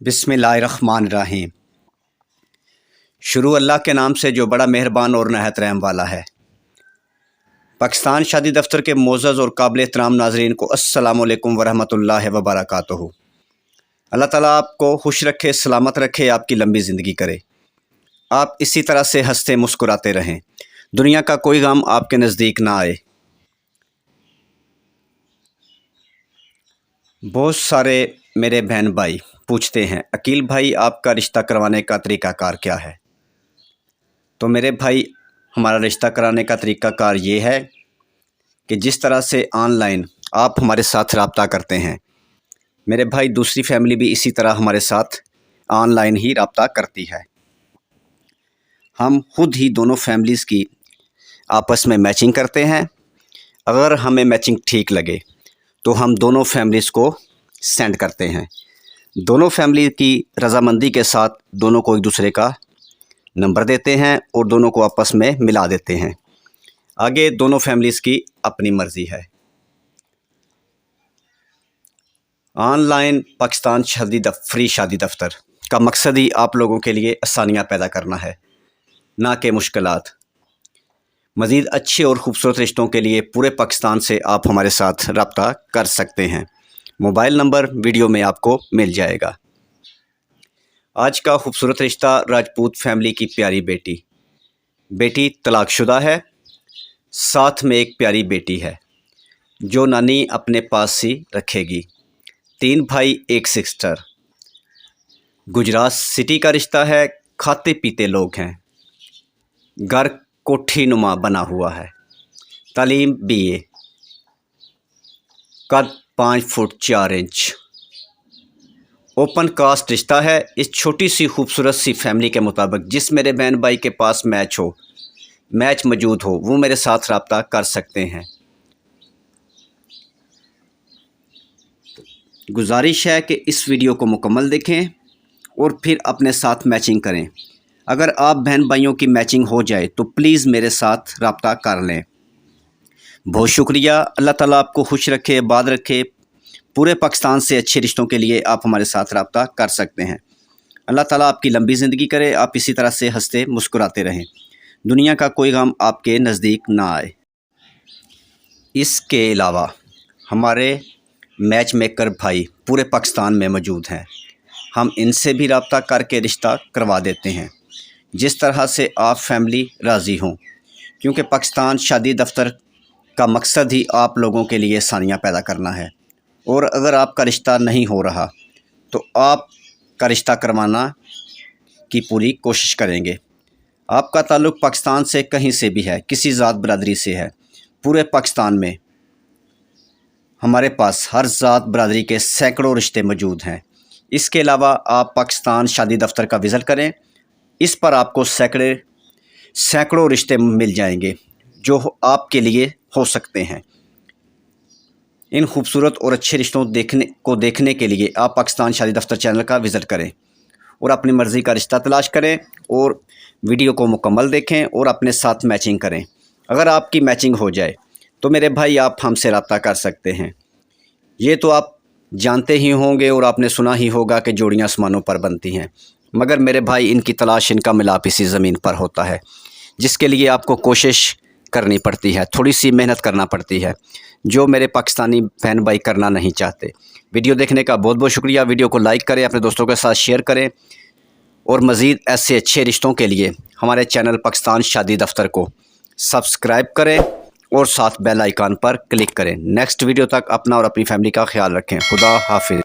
बिस्मिल्लाहिर्रहमानिर्रहीम। शुरू अल्लाह के नाम से जो बड़ा मेहरबान और नहायत रहम वाला है। पाकिस्तान शादी दफ्तर के मोअज़्ज़ज़ और काबिल एहतराम नाज़रीन को अस्सलामु अलैकुम वरहमतुल्लाहि वबरकातुहू। अल्लाह ताला आपको खुश रखे, सलामत रखे, आपकी लंबी ज़िंदगी करे, आप इसी तरह से हंसते मुस्कुराते रहें, दुनिया का कोई गम आपके नज़दीक ना आए। बहुत सारे मेरे बहन भाई पूछते हैं, अकील भाई आपका रिश्ता करवाने का तरीक़ाकार क्या है? तो मेरे भाई, हमारा रिश्ता कराने का तरीक़ाकार ये है कि जिस तरह से ऑनलाइन आप हमारे साथ रब्ता करते हैं, मेरे भाई दूसरी फैमिली भी इसी तरह हमारे साथ ऑनलाइन ही रब्ता करती है। हम खुद ही दोनों फैमिलीज़ की आपस में मैचिंग करते हैं। अगर हमें मैचिंग ठीक लगे तो हम दोनों फैमिलीज़ को सेंड करते हैं। दोनों फैमिली की रज़ामंदी के साथ दोनों को एक दूसरे का नंबर देते हैं और दोनों को आपस में मिला देते हैं। आगे दोनों फैमिलीज़ की अपनी मर्ज़ी है। ऑनलाइन पाकिस्तान फ्री शादी दफ्तर का मकसद ही आप लोगों के लिए आसानियाँ पैदा करना है, ना कि मुश्किलात। मज़ीद अच्छे और ख़ूबसूरत रिश्तों के लिए पूरे पाकिस्तान से आप हमारे साथ रब्ता कर सकते हैं। मोबाइल नंबर वीडियो में आपको मिल जाएगा। आज का ख़ूबसूरत रिश्ता राजपूत फैमिली की प्यारी बेटी तलाकशुदा है, साथ में एक प्यारी बेटी है जो नानी अपने पास ही रखेगी। 3 भाई 1 सिस्टर। गुजरात सिटी का रिश्ता है, खाते पीते लोग हैं, घर कोठी नुमा बना हुआ है, तालीम BA, कद 5 फुट 4 इंच। ओपन कास्ट रिश्ता है। इस छोटी सी खूबसूरत सी फैमिली के मुताबिक जिस मेरे बहन भाई के पास मैच मौजूद हो, वो मेरे साथ रब्ता कर सकते हैं। गुजारिश है कि इस वीडियो को मुकम्मल देखें और फिर अपने साथ मैचिंग करें। अगर आप बहन भाइयों की मैचिंग हो जाए तो प्लीज़ मेरे साथ रब्ता कर लें। बहुत शुक्रिया। अल्लाह ताला आपको खुश रखे, आबाद रखे। पूरे पाकिस्तान से अच्छे रिश्तों के लिए आप हमारे साथ रब्ता कर सकते हैं। अल्लाह ताला आपकी लंबी ज़िंदगी करे, आप इसी तरह से हंसते मुस्कुराते रहें, दुनिया का कोई गम आपके नज़दीक ना आए। इसके अलावा हमारे मैच मेकर भाई पूरे पाकिस्तान में मौजूद हैं। हम इनसे भी रब्ता करके रिश्ता करवा देते हैं, जिस तरह से आप फैमिली राज़ी हों, क्योंकि पाकिस्तान शादी दफ्तर का मकसद ही आप लोगों के लिए आसानियाँ पैदा करना है। और अगर आपका रिश्ता नहीं हो रहा तो आप का रिश्ता करवाना की पूरी कोशिश करेंगे। आपका ताल्लुक़ पाकिस्तान से कहीं से भी है, किसी ज़ात बरादरी से है, पूरे पाकिस्तान में हमारे पास हर ज़ात बरादरी के सैकड़ों रिश्ते मौजूद हैं। इसके अलावा आप पाकिस्तान शादी दफ्तर का विज़िट करें, इस पर आपको सैकड़ों रिश्ते मिल जाएंगे जो आपके लिए हो सकते हैं। इन खूबसूरत और अच्छे रिश्तों देखने के लिए आप पाकिस्तान शादी दफ्तर चैनल का विज़िट करें और अपनी मर्ज़ी का रिश्ता तलाश करें और वीडियो को मुकम्मल देखें और अपने साथ मैचिंग करें। अगर आपकी मैचिंग हो जाए तो मेरे भाई आप हमसे रब्ता कर सकते हैं। ये तो आप जानते ही होंगे और आपने सुना ही होगा कि जोड़ियाँ आसमानों पर बनती हैं, मगर मेरे भाई इनकी तलाश, इनका मिलाप इसी ज़मीन पर होता है, जिसके लिए आपको कोशिश करनी पड़ती है, थोड़ी सी मेहनत करना पड़ती है, जो मेरे पाकिस्तानी बहन भाई करना नहीं चाहते। वीडियो देखने का बहुत बहुत शुक्रिया। वीडियो को लाइक करें, अपने दोस्तों के साथ शेयर करें और मज़ीद ऐसे अच्छे रिश्तों के लिए हमारे चैनल पाकिस्तान शादी दफ्तर को सब्सक्राइब करें और साथ बेल आइकन पर क्लिक करें। नेक्स्ट वीडियो तक अपना और अपनी फैमिली का ख्याल रखें। खुदा हाफिज़।